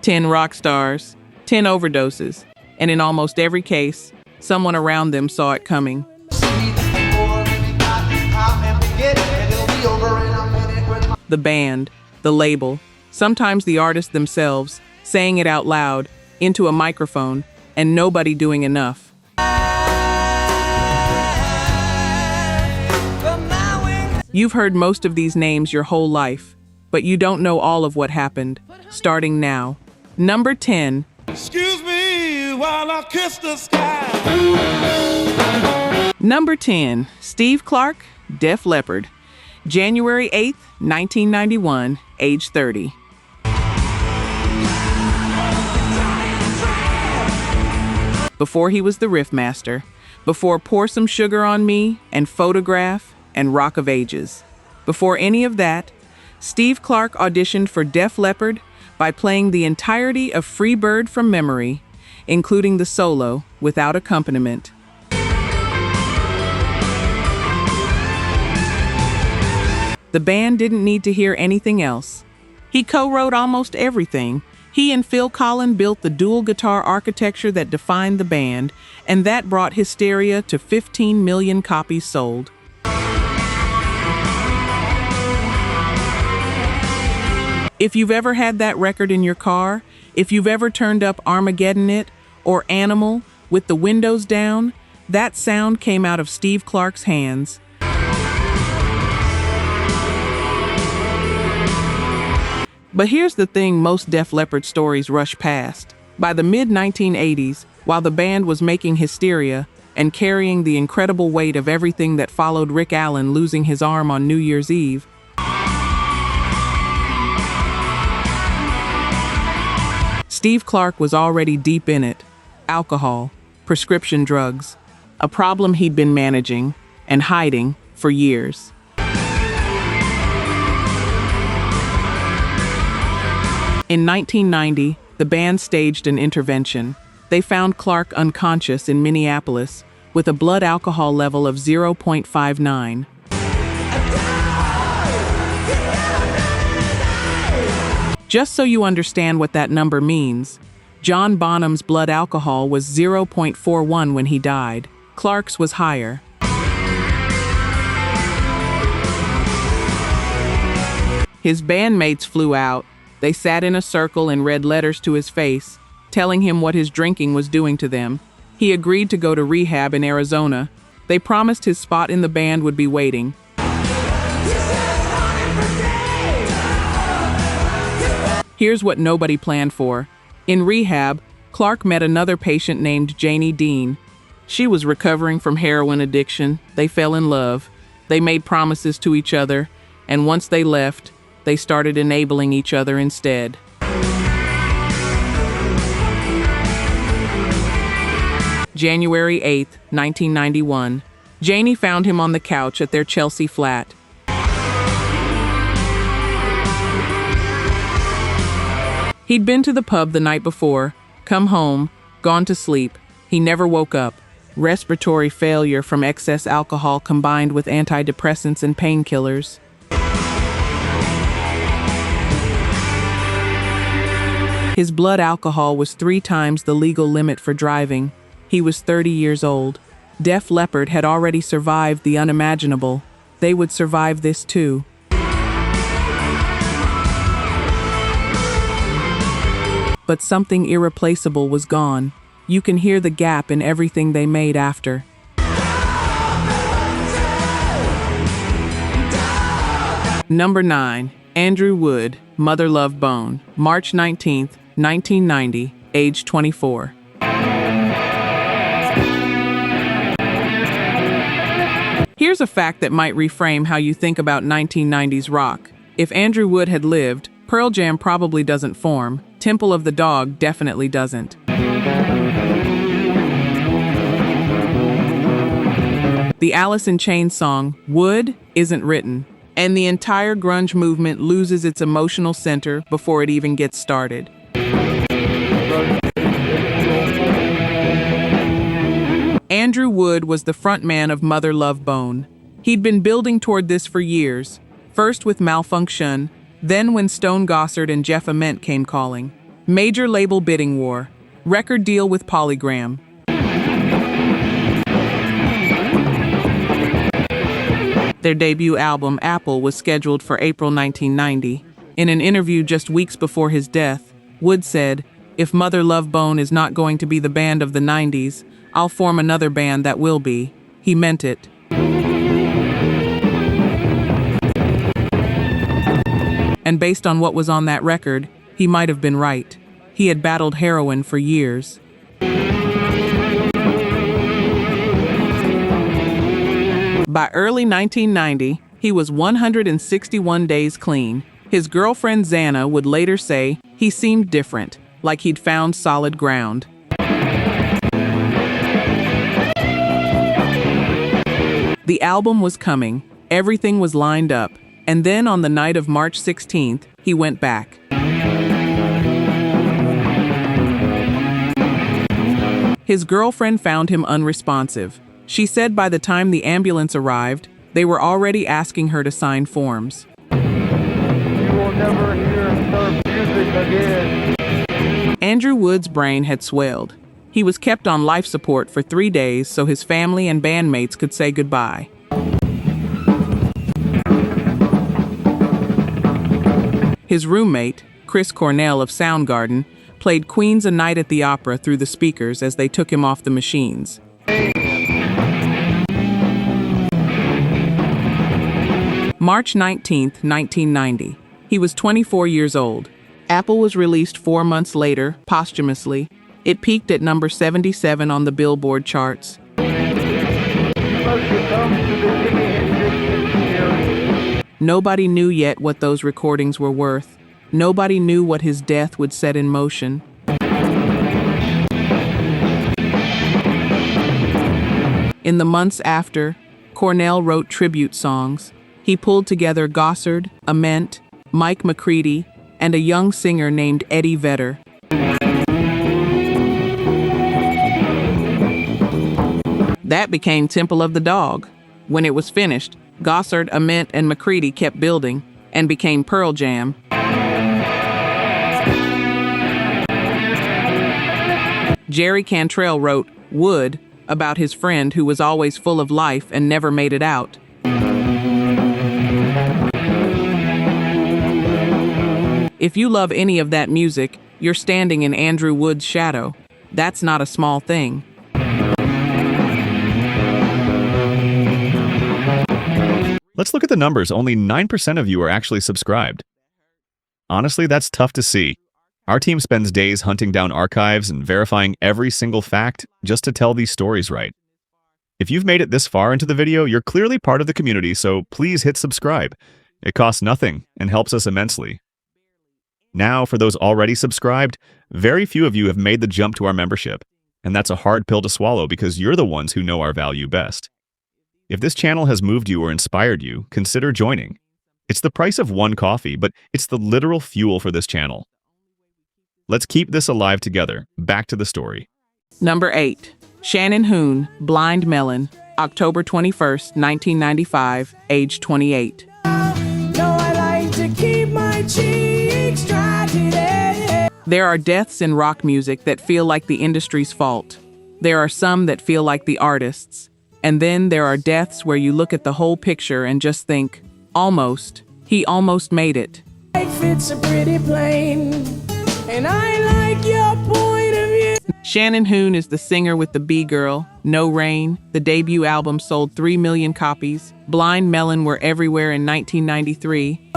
10 rock stars, 10 overdoses, and in almost every case, someone around them saw it coming. The band, the label, sometimes the artists themselves, saying it out loud, into a microphone, and nobody doing enough. You've heard most of these names your whole life, but you don't know all of what happened, starting now. Number 10. Excuse me while I kiss the sky. Number 10. Steve Clark, Def Leppard. January 8th, 1991, age 30. Before he was the riff master, before Pour Some Sugar on Me and Photograph and Rock of Ages. Before any of that, Steve Clark auditioned for Def Leppard by playing the entirety of Free Bird from memory, including the solo, without accompaniment. The band didn't need to hear anything else. He co-wrote almost everything. He and Phil Collen built the dual guitar architecture that defined the band, and that brought Hysteria to 15 million copies sold. If you've ever had that record in your car, if you've ever turned up Armageddon It or Animal with the windows down, that sound came out of Steve Clark's hands. But here's the thing most Def Leppard stories rush past. By the mid-1980s, while the band was making Hysteria and carrying the incredible weight of everything that followed Rick Allen losing his arm on New Year's Eve, Steve Clark was already deep in it. Alcohol, prescription drugs, a problem he'd been managing and hiding for years. In 1990, the band staged an intervention. They found Clark unconscious in Minneapolis with a blood alcohol level of 0.59. Just so you understand what that number means, John Bonham's blood alcohol was 0.41 when he died. Clark's was higher. His bandmates flew out. They sat in a circle and read letters to his face, telling him what his drinking was doing to them. He agreed to go to rehab in Arizona. They promised his spot in the band would be waiting. Here's what nobody planned for. In rehab, Clark met another patient named Janie Dean. She was recovering from heroin addiction. They fell in love. They made promises to each other, and once they left, they started enabling each other instead. January 8th, 1991. Janie found him on the couch at their Chelsea flat. He'd been to the pub the night before, come home, gone to sleep. He never woke up. Respiratory failure from excess alcohol combined with antidepressants and painkillers. His blood alcohol was 3 times the legal limit for driving. He was 30 years old. Def Leppard had already survived the unimaginable. They would survive this too. But something irreplaceable was gone. You can hear the gap in everything they made after. Number 9. Andrew Wood, Mother Love Bone, March 19th, 1990, age 24. Here's a fact that might reframe how you think about 1990s rock. If Andrew Wood had lived, Pearl Jam probably doesn't form. Temple of the Dog definitely doesn't. The Alice in Chains song, Wood, isn't written, and the entire grunge movement loses its emotional center before it even gets started. Andrew Wood was the frontman of Mother Love Bone. He'd been building toward this for years, first with Malfunction, then when Stone Gossard and Jeff Ament came calling. Major label bidding war. Record deal with Polygram. Their debut album, Apple, was scheduled for April 1990. In an interview just weeks before his death, Wood said, "If Mother Love Bone is not going to be the band of the 90s, I'll form another band that will be." He meant it. And based on what was on that record, he might have been right. He had battled heroin for years. By early 1990, he was 161 days clean. His girlfriend Xana would later say he seemed different, like he'd found solid ground. The album was coming, everything was lined up, and then on the night of March 16th, he went back. His girlfriend found him unresponsive. She said by the time the ambulance arrived, they were already asking her to sign forms. You will never hear surf music again. Andrew Wood's brain had swelled. He was kept on life support for 3 days so his family and bandmates could say goodbye. His roommate, Chris Cornell of Soundgarden, played Queen's A Night at the Opera through the speakers as they took him off the machines. March 19, 1990. He was 24 years old. Apple was released 4 months later, posthumously. It peaked at number 77 on the Billboard charts. Nobody knew yet what those recordings were worth. Nobody knew what his death would set in motion. In the months after, Cornell wrote tribute songs. He pulled together Gossard, Ament, Mike McCready, and a young singer named Eddie Vedder. That became Temple of the Dog. When it was finished, Gossard, Ament, and McCready kept building and became Pearl Jam. Jerry Cantrell wrote Wood about his friend who was always full of life and never made it out. If you love any of that music, you're standing in Andrew Wood's shadow. That's not a small thing. Let's look at the numbers. Only 9% of you are actually subscribed. Honestly, that's tough to see. Our team spends days hunting down archives and verifying every single fact just to tell these stories right. If you've made it this far into the video, you're clearly part of the community, so please hit subscribe. It costs nothing and helps us immensely. Now, for those already subscribed, very few of you have made the jump to our membership, and that's a hard pill to swallow because you're the ones who know our value best. If this channel has moved you or inspired you, consider joining. It's the price of one coffee, but it's the literal fuel for this channel. Let's keep this alive together. Back to the story. Number 8. Shannon Hoon, Blind Melon, October 21st, 1995, age 28. There are deaths in rock music that feel like the industry's fault. There are some that feel like the artists'. And then there are deaths where you look at the whole picture and just think, almost, he almost made it. It's a pretty plain, and I like your point of view. Shannon Hoon is the singer with the B-Girl, No Rain. The debut album sold 3 million copies. Blind Melon were everywhere in 1993.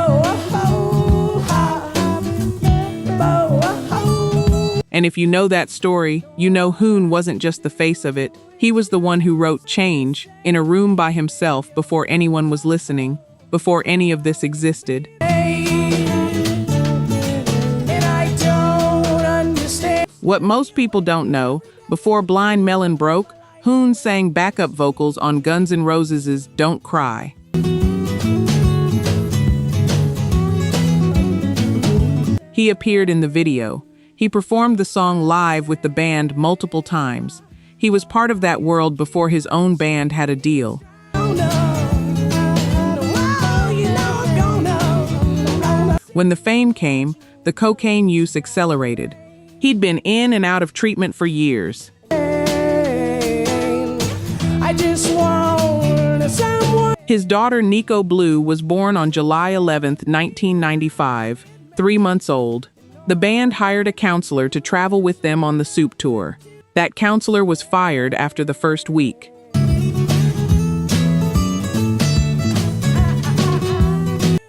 And if you know that story, you know Hoon wasn't just the face of it. He was the one who wrote Change in a room by himself before anyone was listening, before any of this existed. What most people don't know, before Blind Melon broke, Hoon sang backup vocals on Guns N' Roses' Don't Cry. He appeared in the video. He performed the song live with the band multiple times. He was part of that world before his own band had a deal. When the fame came, the cocaine use accelerated. He'd been in and out of treatment for years. I just want someone. His daughter, Nico Blue, was born on July 11th, 1995, 3 months old. The band hired a counselor to travel with them on the Soup Tour. That counselor was fired after the first week.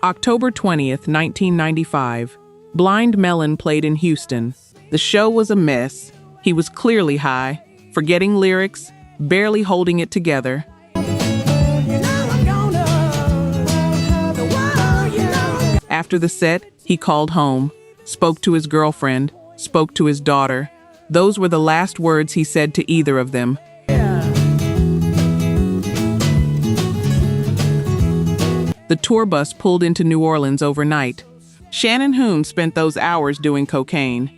October 20th, 1995. Blind Melon played in Houston. The show was a mess. He was clearly high, forgetting lyrics, barely holding it together. After the set, he called home, spoke to his girlfriend, spoke to his daughter. Those were the last words he said to either of them. The tour bus pulled into New Orleans overnight. Shannon Hoon spent those hours doing cocaine.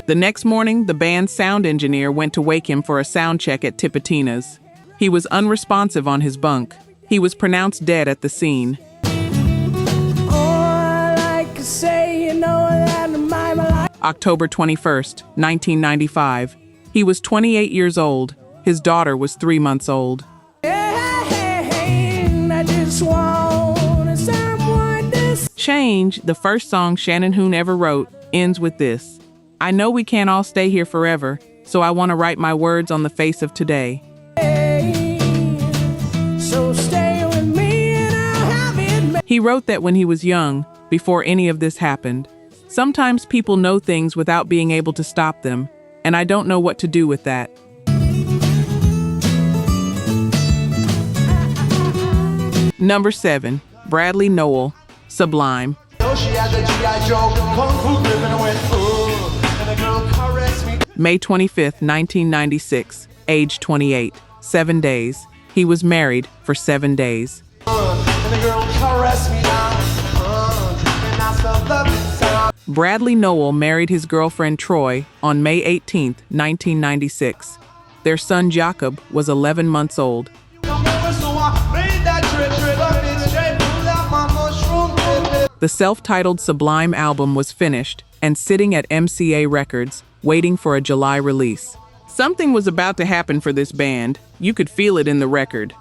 The next morning, the band's sound engineer went to wake him for a sound check at Tipitina's. He was unresponsive on his bunk. He was pronounced dead at the scene. October 21st, 1995. He was 28 years old. His daughter was 3 months old. Change, the first song Shannon Hoon ever wrote, ends with this. I know we can't all stay here forever, so I want to write my words on the face of today. So stay with me and I'll have it. He wrote that when he was young, before any of this happened. Sometimes people know things without being able to stop them, and I don't know what to do with that. Number 7, Bradley Nowell, Sublime. May 25th, 1996, age 28, 7 days. He was married for 7 days. Bradley Nowell married his girlfriend Troy on May 18th, 1996. Their son Jacob was 11 months old. The self-titled Sublime album was finished and sitting at MCA Records, waiting for a July release. Something was about to happen for this band. You could feel it in the record.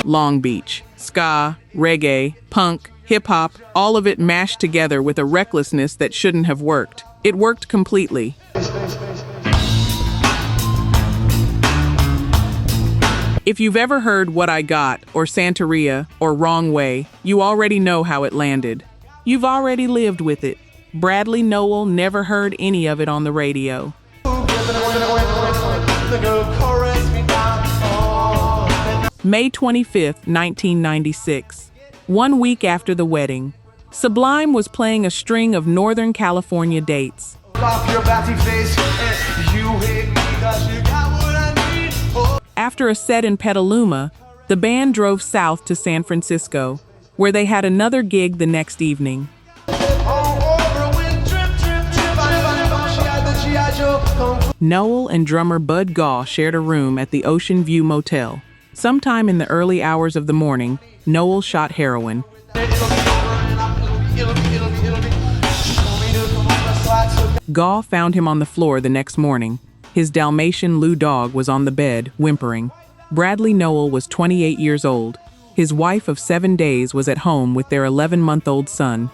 Long Beach, ska, reggae, punk, hip-hop, all of it mashed together with a recklessness that shouldn't have worked. It worked completely. If you've ever heard What I Got, or Santeria, or Wrong Way, you already know how it landed. You've already lived with it. Bradley Nowell never heard any of it on the radio. May 25th, 1996. 1 week after the wedding, Sublime was playing a string of Northern California dates. After a set in Petaluma, the band drove south to San Francisco, where they had another gig the next evening. Nowell and drummer Bud Gaw shared a room at the Ocean View Motel. Sometime in the early hours of the morning, Nowell shot heroin. Gaw found him on the floor the next morning. His Dalmatian Lou dog was on the bed, whimpering. Bradley Nowell was 28 years old. His wife of 7 days was at home with their 11-month-old son.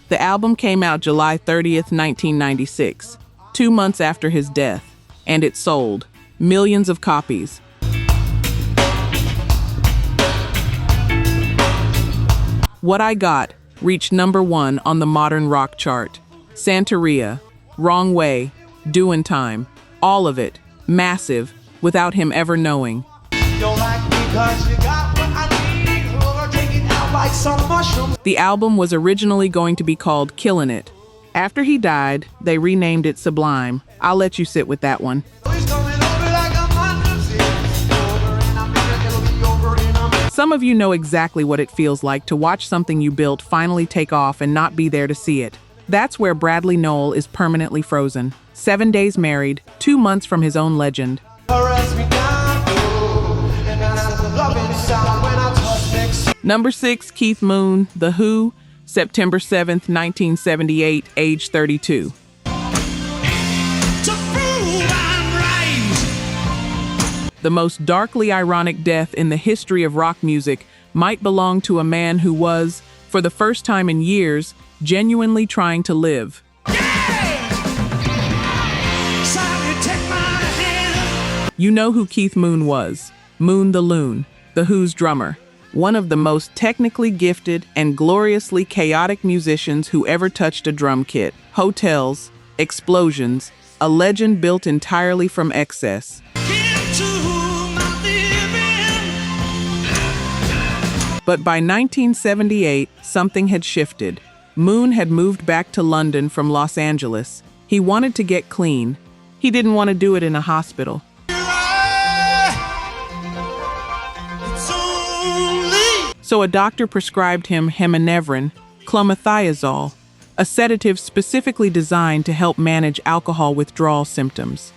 The album came out July 30th, 1996, 2 months after his death, and it sold millions of copies. What I Got reached number 1 on the modern rock chart. Santeria, Wrong Way, Doin' Time, all of it, massive, without him ever knowing. The album was originally going to be called Killin' It. After he died, they renamed it Sublime. I'll let you sit with that one. Some of you know exactly what it feels like to watch something you built finally take off and not be there to see it. That's where Bradley Nowell is permanently frozen. 7 days married, 2 months from his own legend. Number 6, Keith Moon, The Who, September 7th, 1978, age 32. The most darkly ironic death in the history of rock music might belong to a man who was, for the first time in years, genuinely trying to live. You know who Keith Moon was. Moon the Loon, The Who's drummer. One of the most technically gifted and gloriously chaotic musicians who ever touched a drum kit. Hotels, explosions, a legend built entirely from excess. But by 1978, something had shifted. Moon had moved back to London from Los Angeles. He wanted to get clean. He didn't want to do it in a hospital. So a doctor prescribed him heminevrin, clomethazole, a sedative specifically designed to help manage alcohol withdrawal symptoms.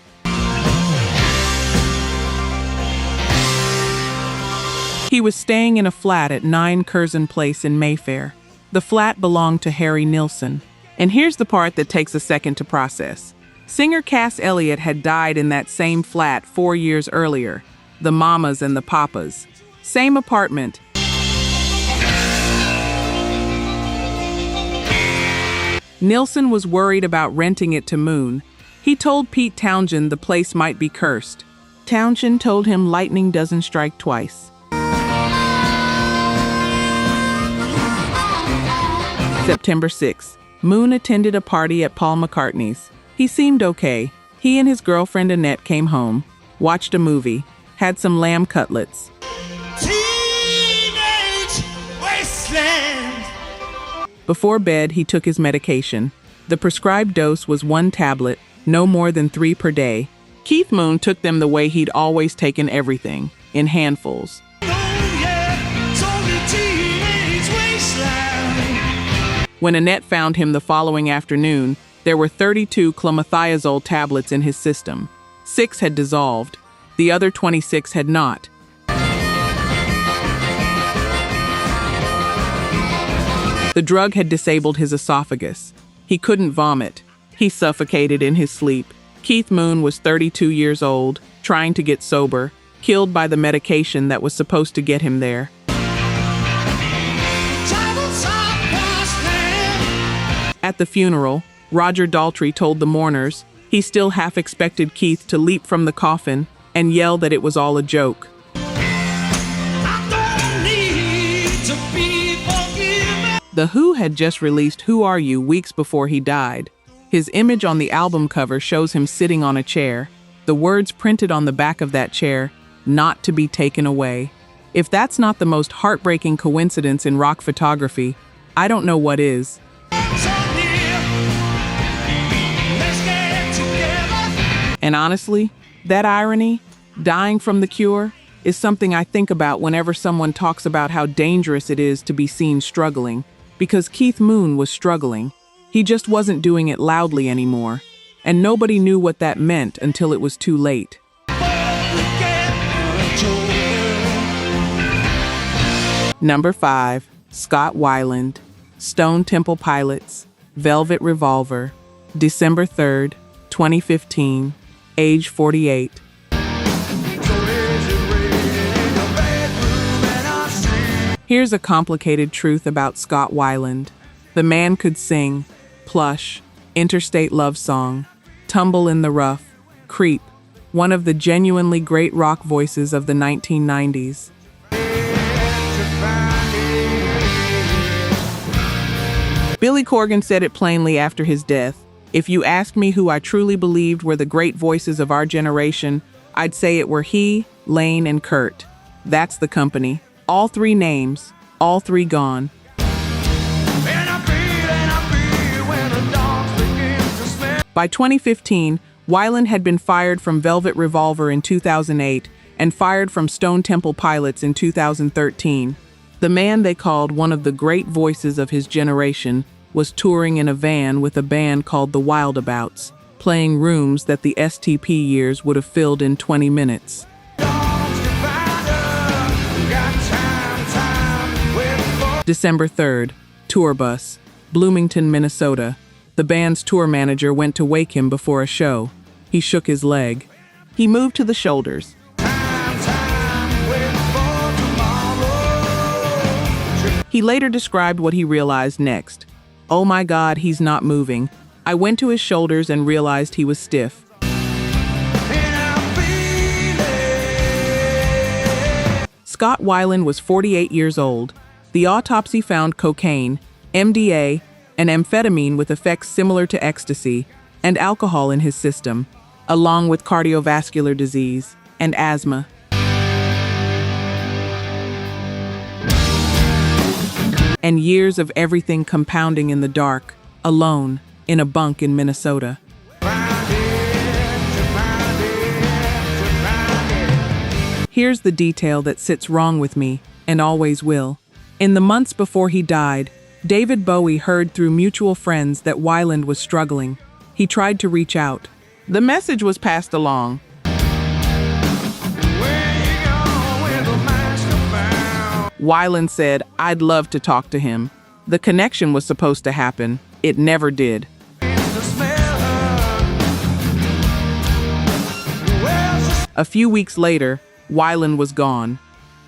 He was staying in a flat at 9 Curzon Place in Mayfair. The flat belonged to Harry Nilsson. And here's the part that takes a second to process. Singer Cass Elliot had died in that same flat 4 years earlier. The mamas and the papas. Same apartment. Nilsson was worried about renting it to Moon. He told Pete Townshend the place might be cursed. Townshend told him lightning doesn't strike twice. September 6th, Moon attended a party at Paul McCartney's. He seemed okay. He and his girlfriend Annette came home, watched a movie, had some lamb cutlets. Teenage wasteland. Before bed, he took his medication. The prescribed dose was 1 tablet, no more than 3 per day. Keith Moon took them the way he'd always taken everything, in handfuls. When Annette found him the following afternoon, there were 32 clomethazole tablets in his system. 6 had dissolved. The other 26 had not. The drug had disabled his esophagus. He couldn't vomit. He suffocated in his sleep. Keith Moon was 32 years old, trying to get sober, killed by the medication that was supposed to get him there. At the funeral, Roger Daltrey told the mourners he still half expected Keith to leap from the coffin and yell that it was all a joke. The Who had just released Who Are You weeks before he died. His image on the album cover shows him sitting on a chair. The words printed on the back of that chair, "Not to be taken away." If that's not the most heartbreaking coincidence in rock photography, I don't know what is. And honestly, that irony, dying from the cure, is something I think about whenever someone talks about how dangerous it is to be seen struggling. Because Keith Moon was struggling. He just wasn't doing it loudly anymore. And nobody knew what that meant until it was too late. Number 5, Scott Weiland, Stone Temple Pilots, Velvet Revolver, December 3rd, 2015, age 48. Here's a complicated truth about Scott Weiland. The man could sing Plush, Interstate Love Song, Tumble in the Rough, Creep, one of the genuinely great rock voices of the 1990s. Billy Corgan said it plainly after his death. If you asked me who I truly believed were the great voices of our generation, I'd say it were he, Layne, and Kurt. That's the company. All 3 names, all 3 gone. By 2015, Weiland had been fired from Velvet Revolver in 2008 and fired from Stone Temple Pilots in 2013. The man they called one of the great voices of his generation was touring in a van with a band called the Wildabouts, playing rooms that the STP years would have filled in 20 minutes. December 3rd, tour bus, Bloomington, Minnesota. The band's tour manager went to wake him before a show. He shook his leg. He moved to the shoulders. He later described what he realized next. "Oh my God, he's not moving. I went to his shoulders and realized he was stiff." Scott Weiland was 48 years old. The autopsy found cocaine, MDA, and amphetamine with effects similar to ecstasy, and alcohol in his system, along with cardiovascular disease and asthma. And years of everything compounding in the dark, alone, in a bunk in Minnesota. Here's the detail that sits wrong with me, and always will. In the months before he died, David Bowie heard through mutual friends that Weiland was struggling. He tried to reach out. The message was passed along. Weiland said, "I'd love to talk to him." The connection was supposed to happen. It never did. A few weeks later, Weiland was gone.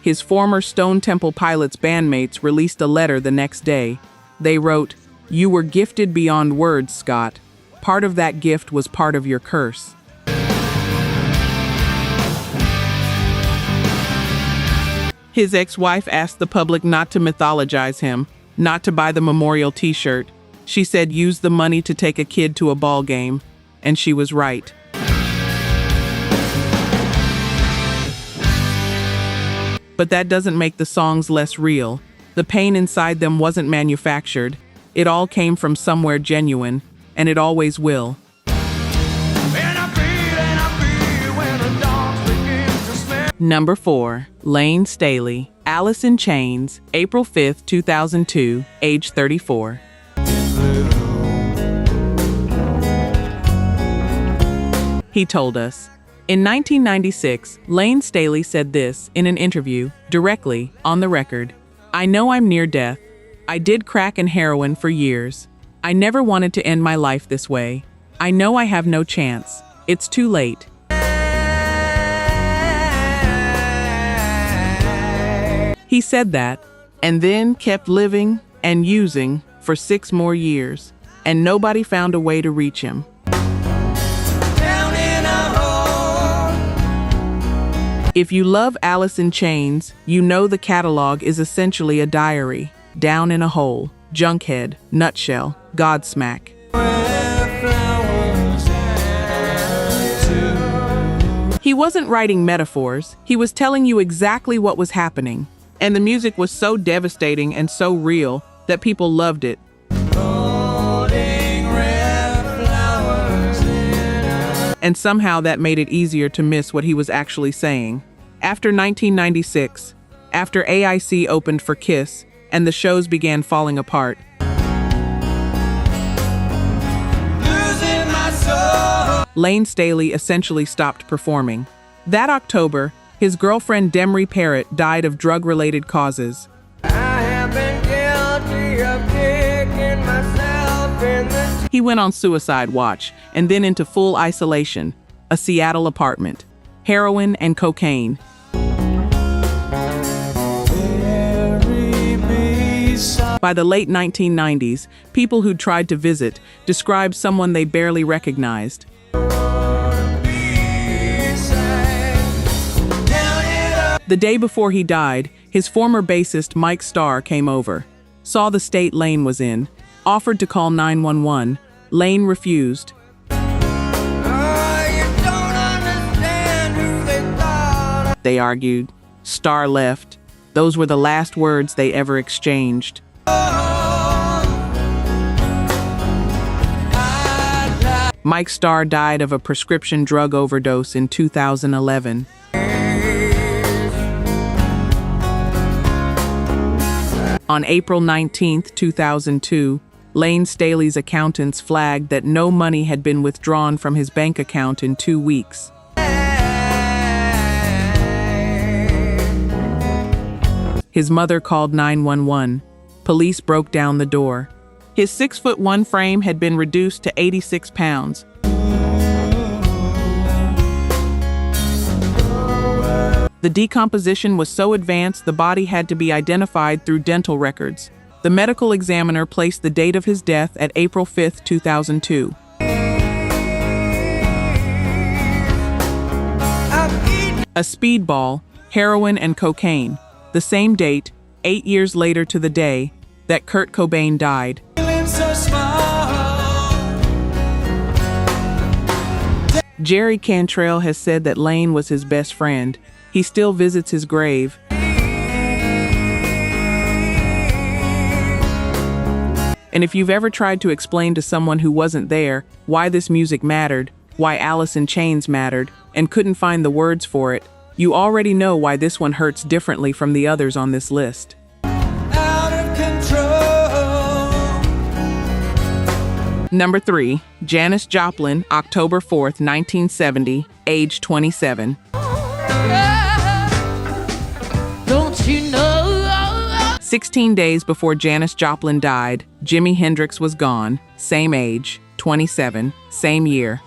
His former Stone Temple Pilots bandmates released a letter the next day. They wrote, "You were gifted beyond words, Scott. Part of that gift was part of your curse." His ex-wife asked the public not to mythologize him, not to buy the memorial t-shirt. She said use the money to take a kid to a ball game, and she was right. But that doesn't make the songs less real. The pain inside them wasn't manufactured. It all came from somewhere genuine, and it always will. Number 4, Layne Staley, Alice in Chains, April 5th, 2002, age 34. He told us, in 1996, Layne Staley said this in an interview, directly, on the record. "I know I'm near death. I did crack and heroin for years. I never wanted to end my life this way. I know I have no chance. It's too late." He said that, and then kept living and using for 6 more years, and nobody found a way to reach him. If you love Alice in Chains, you know the catalog is essentially a diary. Down in a Hole, Junkhead, Nutshell, Godsmack. He wasn't writing metaphors, he was telling you exactly what was happening. And the music was so devastating and so real that people loved it. And somehow that made it easier to miss what he was actually saying. After 1996, after AIC opened for Kiss, and the shows began falling apart, Layne Staley essentially stopped performing. That October, his girlfriend Demry Parrott died of drug-related causes. He went on suicide watch and then into full isolation, a Seattle apartment, heroin and cocaine. By the late 1990s, people who tried to visit described someone they barely recognized. The day before he died, his former bassist Mike Starr came over, saw the state Layne was in, offered to call 911. Layne refused. They argued. Starr left. Those were the last words they ever exchanged. Mike Starr died of a prescription drug overdose in 2011. On April 19, 2002, Layne Staley's accountants flagged that no money had been withdrawn from his bank account in 2 weeks. His mother called 911. Police broke down the door. His 6'1" frame had been reduced to 86 pounds. The decomposition was so advanced the body had to be identified through dental records. The medical examiner placed the date of his death at April 5, 2002. A speedball, heroin, and cocaine. The same date, 8 years later to the day, that Kurt Cobain died. Jerry Cantrell has said that Layne was his best friend. He still visits his grave. And if you've ever tried to explain to someone who wasn't there why this music mattered, why Alice in Chains mattered, and couldn't find the words for it, you already know why this one hurts differently from the others on this list. Out of control. Number 3, Janis Joplin, October 4th, 1970, age 27. Don't you know? 16 days before Janis Joplin died, Jimi Hendrix was gone, same age, 27, same year.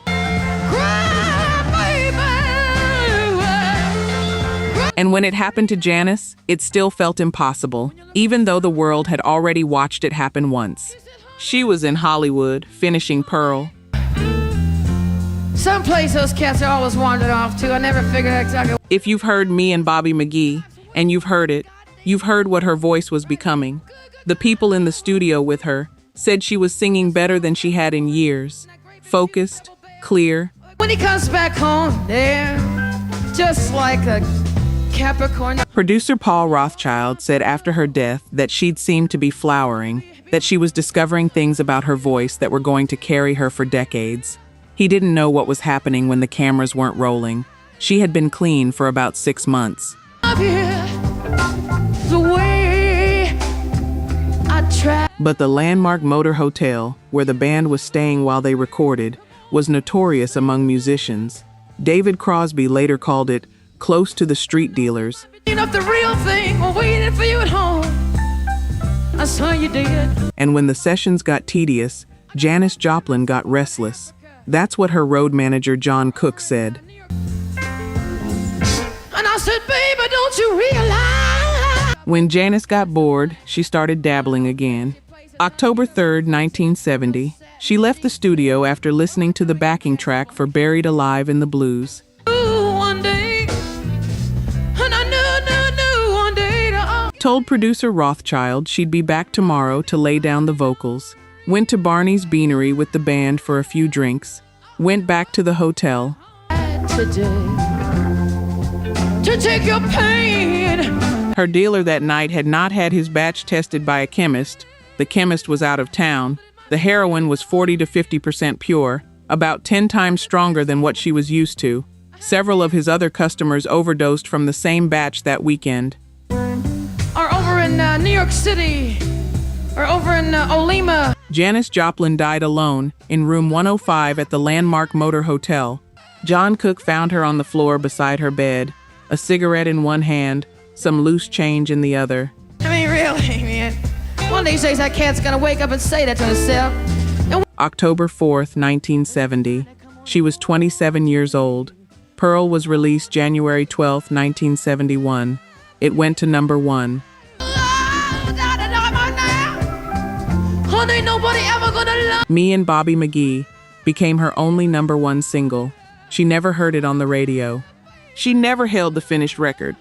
And when it happened to Janis, it still felt impossible, even though the world had already watched it happen once. She was in Hollywood, finishing Pearl. Some place those cats are always wandered off to. I never figured out exactly. If you've heard Me and Bobby McGee, and you've heard it, you've heard what her voice was becoming. The people in the studio with her said she was singing better than she had in years. Focused, clear. When he comes back home, there, just like a Capricorn. Producer Paul Rothchild said after her death that she'd seemed to be flowering, that she was discovering things about her voice that were going to carry her for decades. He didn't know what was happening when the cameras weren't rolling. She had been clean for about 6 months. The way I try. But the landmark Motor Hotel, where the band was staying while they recorded, was notorious among musicians. David Crosby later called it close to the street dealers. You know the real thing, we're waiting for you at home. I saw you did. And when the sessions got tedious, Janis Joplin got restless. That's what her road manager John Cook said. And I said, baby, don't you realize? When Janis got bored, she started dabbling again. October 3rd, 1970, she left the studio after listening to the backing track for Buried Alive in the Blues. One day, and I knew one day to... Told producer Rothchild she'd be back tomorrow to lay down the vocals. Went to Barney's Beanery with the band for a few drinks. Went back to the hotel. Today, to take your pain. Her dealer that night had not had his batch tested by a chemist. The chemist was out of town. The heroin was 40 to 50% pure, about 10 times stronger than what she was used to. Several of his other customers overdosed from the same batch that weekend. Or over in New York City, or over in Olima. Janis Joplin died alone in room 105 at the Landmark Motor Hotel. John Cook found her on the floor beside her bed, a cigarette in one hand, some loose change in the other. I mean, really, man. One of these days that cat's gonna wake up and say that to himself. October 4th, 1970. She was 27 years old. Pearl was released January 12th, 1971. It went to number 1. Ain't nobody ever gonna love. Me and Bobby McGee became her only number 1 single. She never heard it on the radio. She never held the finished record.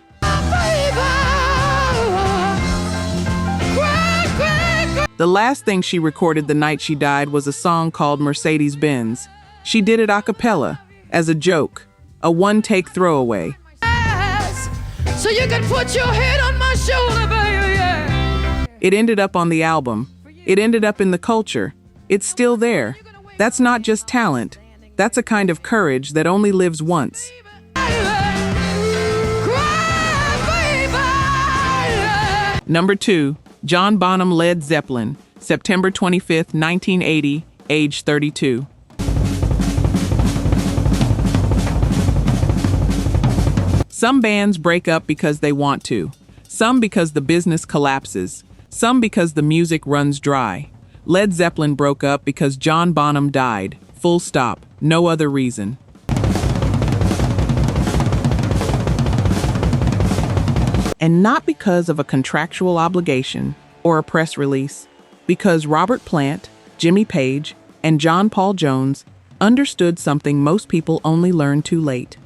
The last thing she recorded the night she died was a song called Mercedes-Benz. She did it a cappella, as a joke, a one-take throwaway. So you can put your head on my shoulder, baby, yeah. It ended up on the album. It ended up in the culture. It's still there. That's not just talent. That's a kind of courage that only lives once. Number 2, John Bonham, Led Zeppelin, September 25th, 1980, age 32. Some bands break up because they want to. Some because the business collapses. Some because the music runs dry. Led Zeppelin broke up because John Bonham died. Full stop. No other reason. And not because of a contractual obligation or a press release, because Robert Plant, Jimmy Page, and John Paul Jones understood something most people only learn too late.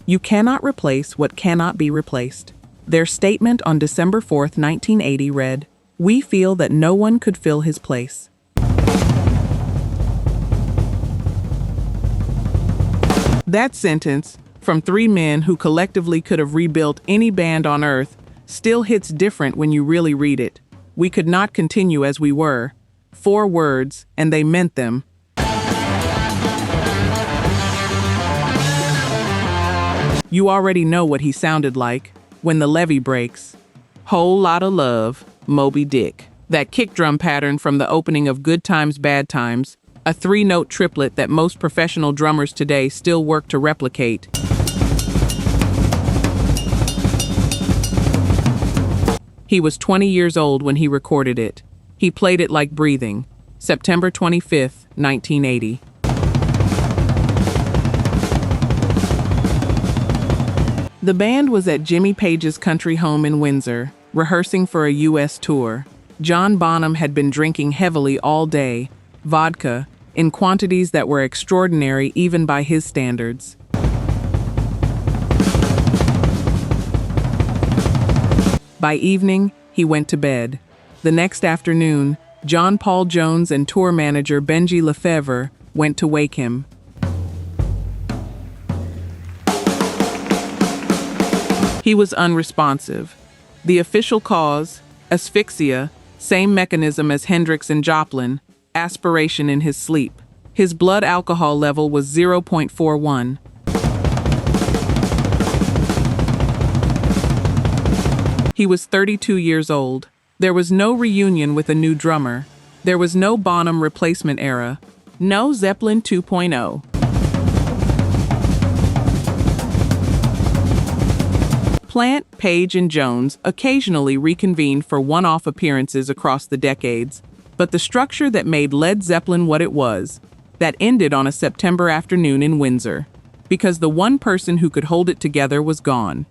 You cannot replace what cannot be replaced. Their statement on December 4th, 1980 read, "We feel that no one could fill his place." That sentence, from three men who collectively could have rebuilt any band on earth, still hits different when you really read it. We could not continue as we were. 4 words, and they meant them. You already know what he sounded like when the levee breaks. Whole lot of love, Moby Dick. That kick drum pattern from the opening of Good Times, Bad Times, a 3-note triplet that most professional drummers today still work to replicate. He was 20 years old when he recorded it. He played it like breathing. September 25th, 1980. The band was at Jimmy Page's country home in Windsor, rehearsing for a U.S. tour. John Bonham had been drinking heavily all day, vodka, in quantities that were extraordinary even by his standards. By evening, he went to bed. The next afternoon, John Paul Jones and tour manager Benji Lefevre went to wake him. He was unresponsive. The official cause, asphyxia, same mechanism as Hendrix and Joplin, aspiration in his sleep. His blood alcohol level was 0.41. He was 32 years old. There was no reunion with a new drummer. There was no Bonham replacement era. No Zeppelin 2.0. Plant, Page, and Jones occasionally reconvened for one-off appearances across the decades, but the structure that made Led Zeppelin what it was, that ended on a September afternoon in Windsor, because the one person who could hold it together was gone.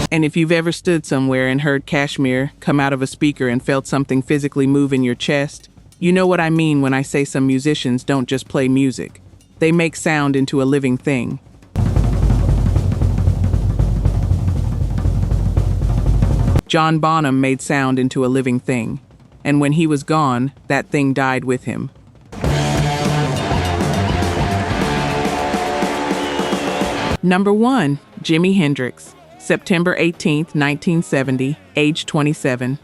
And if you've ever stood somewhere and heard Kashmir come out of a speaker and felt something physically move in your chest, you know what I mean when I say some musicians don't just play music. They make sound into a living thing. John Bonham made sound into a living thing, and when he was gone, that thing died with him. Number 1, Jimi Hendrix, September 18th, 1970, age 27.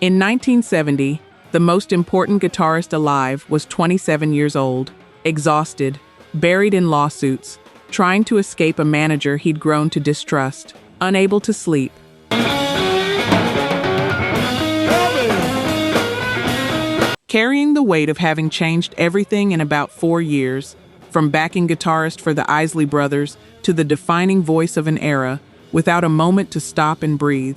In 1970, the most important guitarist alive was 27 years old, exhausted, buried in lawsuits, trying to escape a manager he'd grown to distrust, unable to sleep. Carrying the weight of having changed everything in about 4 years, from backing guitarist for the Isley Brothers to the defining voice of an era, without a moment to stop and breathe.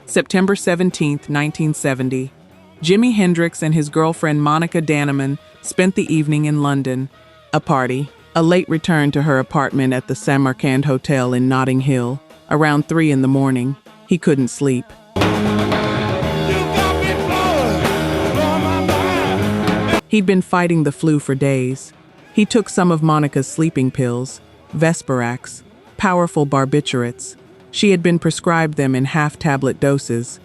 September 17th, 1970. Jimi Hendrix and his girlfriend Monica Danneman spent the evening in London. A party, a late return to her apartment at the Samarkand Hotel in Notting Hill. Around 3 in the morning, he couldn't sleep. He'd been fighting the flu for days. He took some of Monica's sleeping pills, Vesperax, powerful barbiturates. She had been prescribed them in half-tablet doses.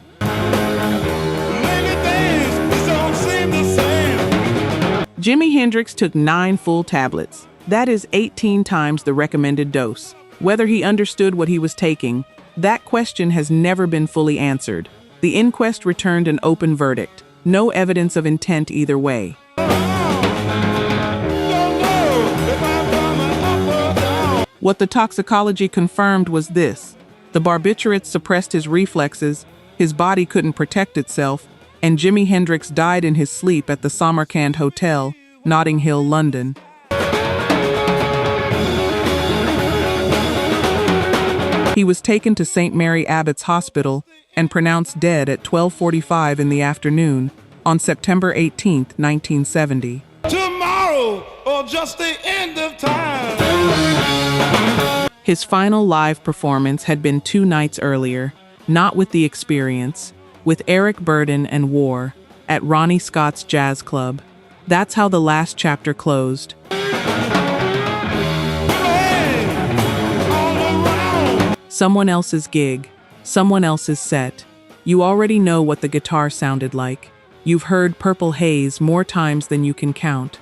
Jimi Hendrix took 9 full tablets. That is 18 times the recommended dose. Whether he understood what he was taking, that question has never been fully answered. The inquest returned an open verdict. No evidence of intent either way. What the toxicology confirmed was this: the barbiturates suppressed his reflexes, his body couldn't protect itself, and Jimi Hendrix died in his sleep at the Samarkand Hotel, Notting Hill, London. He was taken to St. Mary Abbott's Hospital and pronounced dead at 12:45 in the afternoon on September 18, 1970. Tomorrow or just the end of time. His final live performance had been 2 nights earlier, not with The Experience, with Eric Burdon and War, at Ronnie Scott's Jazz Club. That's how the last chapter closed. Someone else's gig, someone else's set. You already know what the guitar sounded like. You've heard Purple Haze more times than you can count.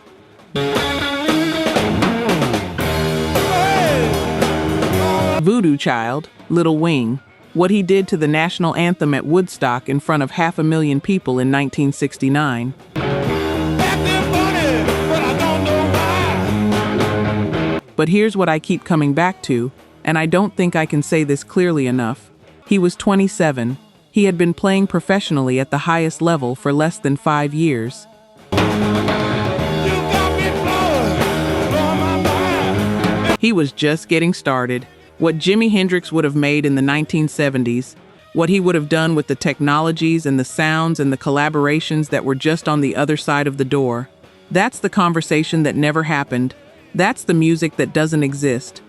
Voodoo Child, Little Wing, what he did to the national anthem at Woodstock in front of 500,000 people in 1969. But here's what I keep coming back to, and I don't think I can say this clearly enough. He was 27. He had been playing professionally at the highest level for less than 5 years. He was just getting started. What Jimi Hendrix would have made in the 1970s, what he would have done with the technologies and the sounds and the collaborations that were just on the other side of the door. That's the conversation that never happened. That's the music that doesn't exist.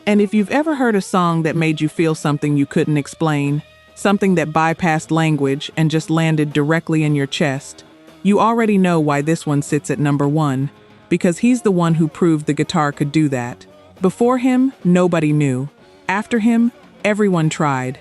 And if you've ever heard a song that made you feel something you couldn't explain, something that bypassed language and just landed directly in your chest, you already know why this one sits at number 1, because he's the one who proved the guitar could do that. Before him, nobody knew. After him, everyone tried.